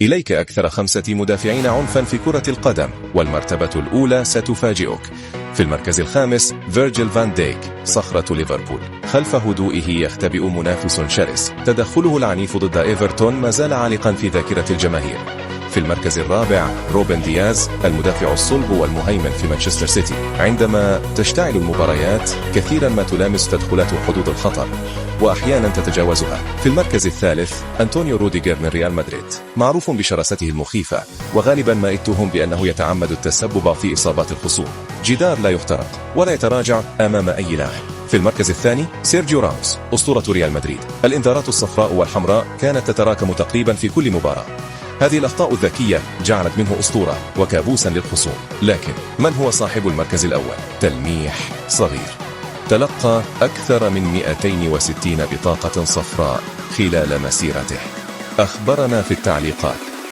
إليك أكثر 5 مدافعين عنفا في كرة القدم، والمرتبة الأولى ستفاجئك. في المركز الخامس فيرجيل فان ديك، صخرة ليفربول. خلف هدوئه يختبئ منافس شرس، تدخله العنيف ضد إيفرتون ما زال عالقا في ذاكرة الجماهير. في المركز الرابع روبن دياز، المدافع الصلب والمهيمن في مانشستر سيتي. عندما تشتعل المباريات كثيرا ما تلامس تدخلات حدود الخطر، وأحيانا تتجاوزها. في المركز الثالث أنطونيو روديغر من ريال مدريد، معروف بشراسته المخيفة، وغالبا ما اتهم بأنه يتعمد التسبب في إصابات الخصوم. جدار لا يخترق ولا يتراجع أمام أي لاعب. في المركز الثاني سيرجيو راموس، أسطورة ريال مدريد. الإنذارات الصفراء والحمراء كانت تتراكم تقريبا في كل مباراة. هذه الأخطاء الذكية جعلت منه أسطورة وكابوسا للخصوم. لكن من هو صاحب المركز الأول؟ تلميح صغير. تلقى أكثر من 260 بطاقة صفراء خلال مسيرته. أخبرنا في التعليقات.